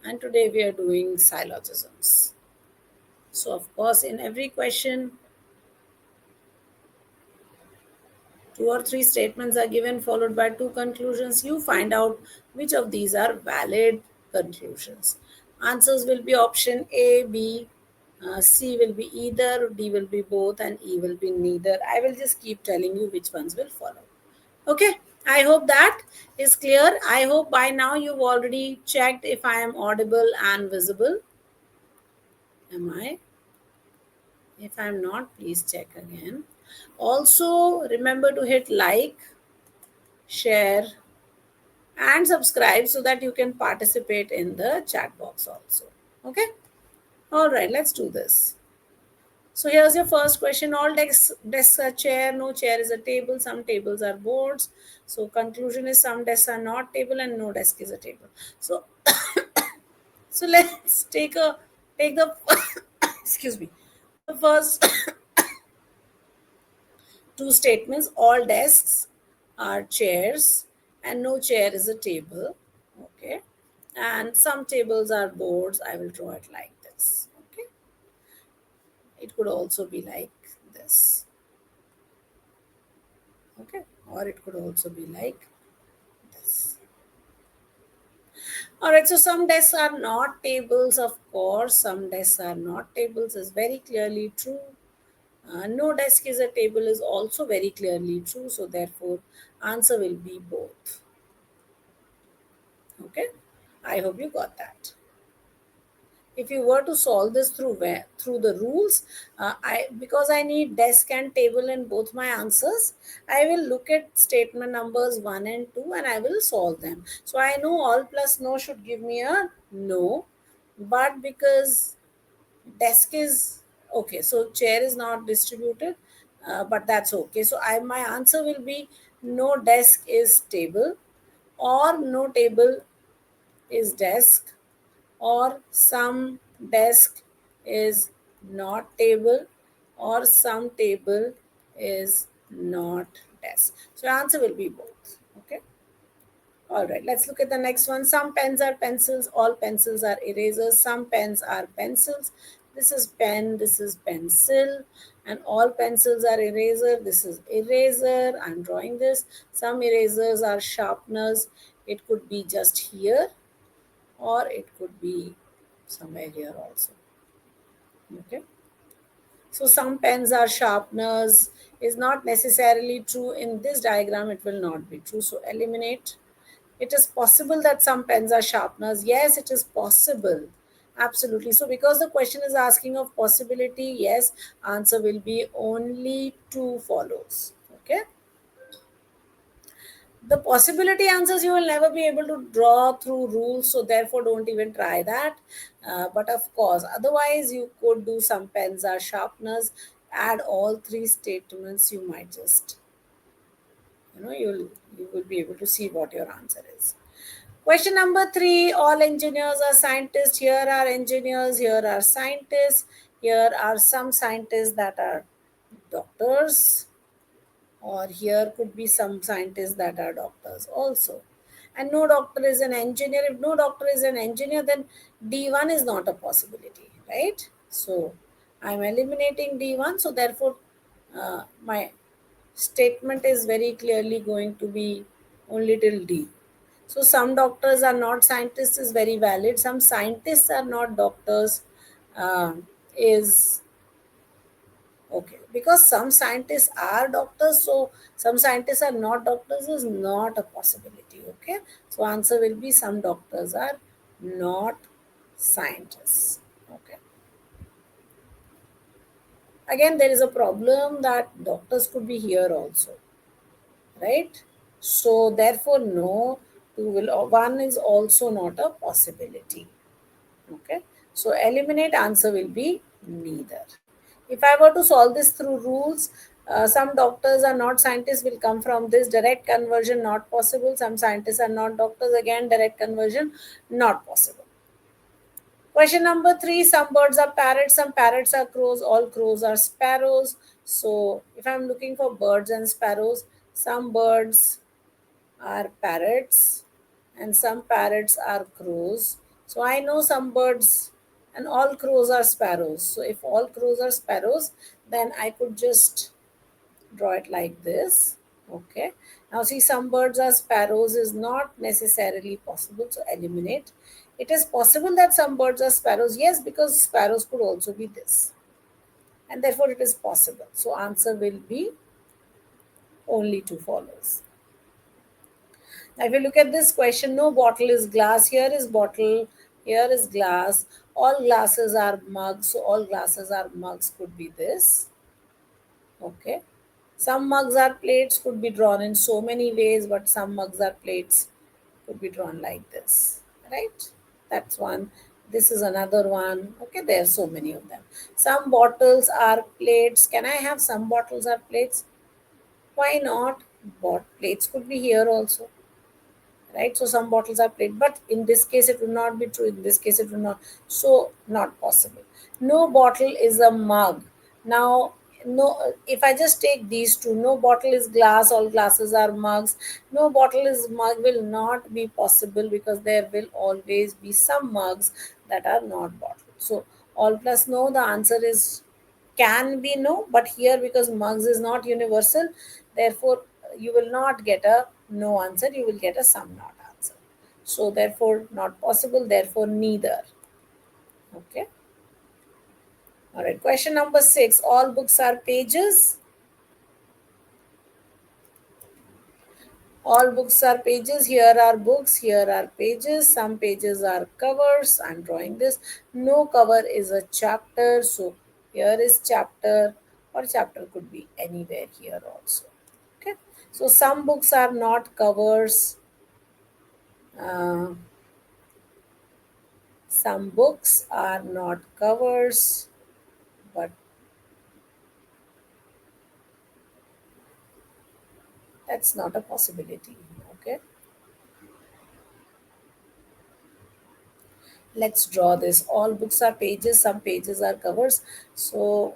and today we are doing syllogisms. So, of course, in every question, two or three statements are given, followed by two conclusions. You find out which of these are valid conclusions. Answers will be option A, B, C will be either, D will be both, and E will be neither. I will just keep telling you which ones will follow. Okay, I hope that is clear. I hope by now you've already checked if I am audible and visible. Am I? If I'm not, please check again. Also, remember to hit like, share, and subscribe so that you can participate in the chat box also. Okay? All right, let's do this. So here's your first question. All desks are chair, no chair is a table, some tables are boards. So conclusion is some desks are not table and no desk is a table. So so let's take the excuse me. The first two statements. All desks are chairs and no chair is a table. Okay. And some tables are boards. I will draw it like this. Okay. It could also be like this. Okay. Or it could also be like this. All right. So some desks are not tables, of course. Some desks are not tables is very clearly true. No desk is a table is also very clearly true. So therefore, answer will be both. Okay, I hope you got that. If you were to solve this through the rules, I because I need desk and table in both my answers, I will look at statement numbers 1 and 2 and I will solve them. So I know all plus no should give me a no, but because desk is okay, so chair is not distributed, but that's okay. So I my answer will be no desk is table, or no table is desk, or some desk is not table, or some table is not desk. So answer will be both. Okay. All right, let's look at the next one. Some pens are pencils, all pencils are erasers, some pens are pencils. This is pen, this is pencil, and all pencils are eraser. This is eraser. I'm drawing this. Some erasers are sharpeners. It could be just here, or it could be somewhere here also. Okay. So some pens are sharpeners is not necessarily true. In this diagram, it will not be true. So eliminate. It is possible that some pens are sharpeners. Yes, it is possible. Absolutely. So because the question is asking of possibility, yes, answer will be only two follows. Okay. The possibility answers you will never be able to draw through rules, so therefore don't even try that. But of course, otherwise you could do some pens are sharpeners, add all three statements, you might just, you will be able to see what your answer is. Question number 3, all engineers are scientists. Here are engineers, here are scientists, here are some scientists that are doctors, or here could be some scientists that are doctors also. And no doctor is an engineer. If no doctor is an engineer, then D1 is not a possibility, right? So I'm eliminating D1. So therefore, my statement is very clearly going to be only till D. So some doctors are not scientists is very valid. Some scientists are not doctors is okay, because some scientists are doctors, so some scientists are not doctors is not a possibility. Okay, so answer will be some doctors are not scientists. Okay, again, there is a problem that doctors could be here also, right? So therefore, no, two will, one is also not a possibility. Okay, so eliminate answer will be neither. If I were to solve this through rules, some doctors are not scientists will come from this direct conversion not possible. Some scientists are not doctors, again direct conversion not possible. Question number 3, some birds are parrots, some parrots are crows, all crows are sparrows. So if I'm looking for birds and sparrows, some birds are parrots and some parrots are crows. So I know some birds, and all crows are sparrows. So if all crows are sparrows, then I could just draw it like this. Okay. Now see, some birds are sparrows is not necessarily possible, so eliminate. It is possible that some birds are sparrows, yes, because sparrows could also be this, and therefore it is possible. So answer will be only two follows. Now, if you look at this question, no bottle is glass. Here is bottle. Here is glass. All glasses are mugs. So all glasses are mugs could be this. Okay. Some mugs are plates could be drawn in so many ways, but some mugs are plates could be drawn like this. Right? That's one. This is another one. Okay, there are so many of them. Some bottles are plates. Can I have some bottles are plates? Why not? Plates could be here also, right? So some bottles are plain, but in this case it will not be true. In this case it will not. So not possible. No bottle is a mug. Now, no. If I just take these two, no bottle is glass. All glasses are mugs. No bottle is mug will not be possible because there will always be some mugs that are not bottles. So all plus no. The answer is can be no, but here because mugs is not universal, therefore you will not get a no answer, you will get a some not answer. So therefore not possible, therefore neither. Okay. All right. Question number 6. All books are pages. All books are pages. Here are books. Here are pages. Some pages are covers. I'm drawing this. No cover is a chapter. So here is chapter, or chapter could be anywhere here also. Okay. So some books are not covers. Uh, some books are not covers, but that's not a possibility. Okay. Let's draw this. All books are pages. Some pages are covers. So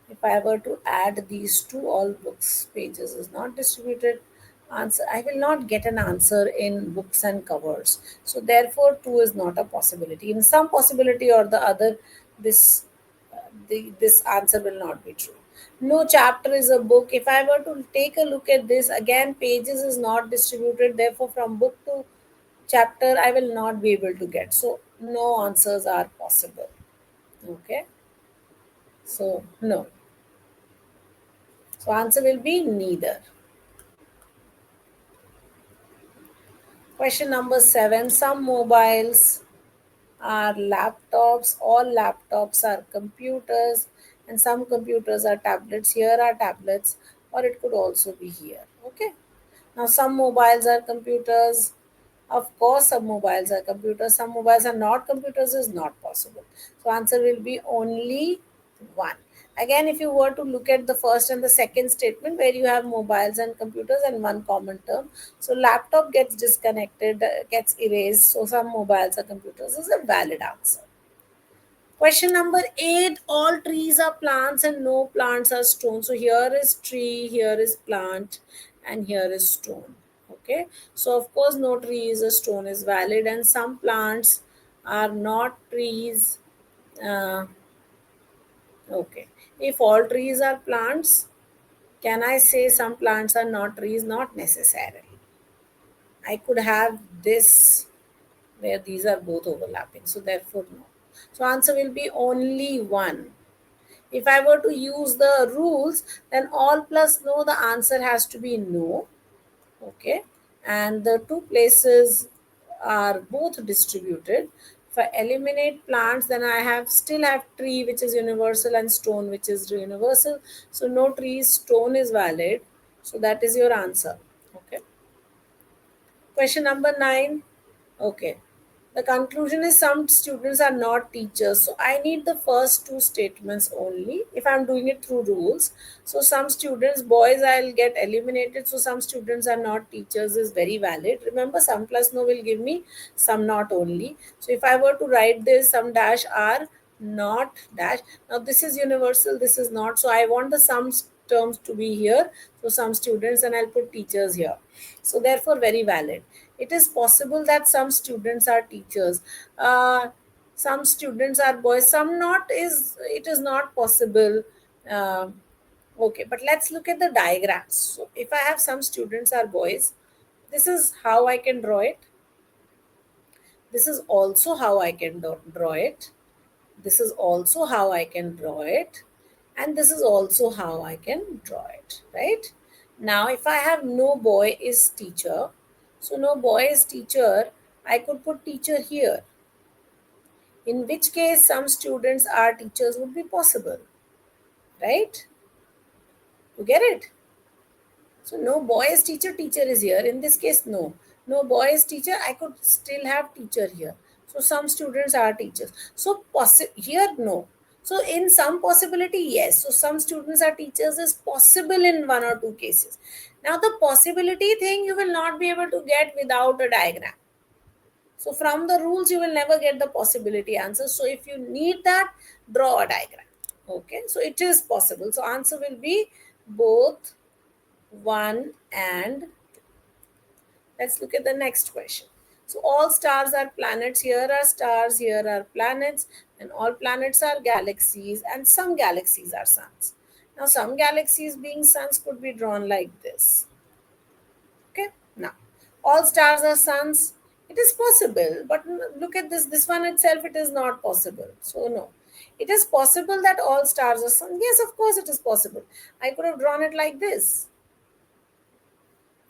if I were to add these two, all books pages is not distributed. Answer, I will not get an answer in books and covers. So therefore, two is not a possibility. In some possibility or the other, this this answer will not be true. No chapter is a book. If I were to take a look at this again, pages is not distributed. Therefore, from book to chapter, I will not be able to get. So no answers are possible. Okay. So no. So answer will be neither. Question number 7. Some mobiles are laptops. All laptops are computers, and some computers are tablets. Here are tablets, or it could also be here. Okay. Now, some mobiles are computers. Of course, some mobiles are computers. Some mobiles are not computers is not possible. So, answer will be only one. Again, if you were to look at the first and the second statement where you have mobiles and computers and one common term, so laptop gets disconnected, gets erased. So, some mobiles are computers is a valid answer. Question number 8. All trees are plants and no plants are stone. So here is tree, here is plant, and here is stone. Okay. So of course no tree is a stone is valid, and some plants are not trees. Uh, okay. If all trees are plants, can I say some plants are not trees? Not necessarily. I could have this where these are both overlapping. So therefore no. So answer will be only one. If I were to use the rules, then all plus no, the answer has to be no. Okay. And the two places are both distributed. If I eliminate plants, then I have still have tree which is universal and stone which is universal. So no tree, stone is valid. So that is your answer. Okay. Question number 9. Okay. The conclusion is some students are not teachers. So I need the first two statements only if I'm doing it through rules. So some students, boys, I'll get eliminated. So some students are not teachers is very valid. Remember, some plus no will give me some not only. So if I were to write this, some dash are not dash. Now this is universal, this is not. So I want the some terms to be here. So some students, and I'll put teachers here. So therefore very valid. It is possible that some students are teachers, uh, some students are boys, some not. Is it is not possible. uh, okay, but let's look at the diagrams. So if I have some students are boys, this is how I can draw it. This is also how I can draw it. This is also how I can draw it. And this is also how I can draw it, right? Now, if I have no boy is teacher, so no boy is teacher, I could put teacher here. In which case, some students are teachers would be possible, right? You get it? So no boy is teacher, teacher is here. In this case, no. No boy is teacher, I could still have teacher here. So some students are teachers. So here, no. So in some possibility, yes. So some students are teachers is possible in one or two cases. Now the possibility thing you will not be able to get without a diagram. So from the rules, you will never get the possibility answer. So if you need that, draw a diagram. Okay, so it is possible. So answer will be both 1 and 2. Let's look at the next question. So all stars are planets. Here are stars, here are planets, and all planets are galaxies, and some galaxies are suns. Now, some galaxies being suns could be drawn like this. Okay, now all stars are suns. It is possible, but look at this. This one itself, it is not possible. So, no. It is possible that all stars are suns. Yes, of course, it is possible. I could have drawn it like this,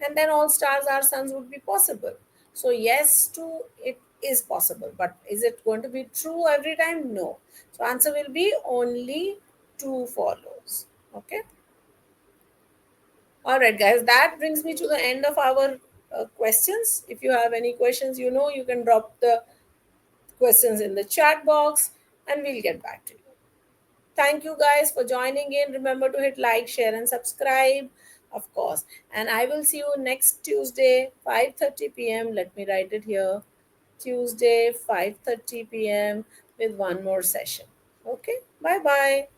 and then all stars are suns would be possible. So yes, to it is possible, but is it going to be true every time? No. So answer will be only two follows. Okay. All right, guys, that brings me to the end of our questions. If you have any questions, you can drop the questions in the chat box and we'll get back to you. Thank you guys for joining in. Remember to hit like, share, and subscribe, of course. And I will see you next Tuesday, 5:30 p.m. Let me write it here. Tuesday, 5:30 p.m. with one more session. Okay. Bye bye.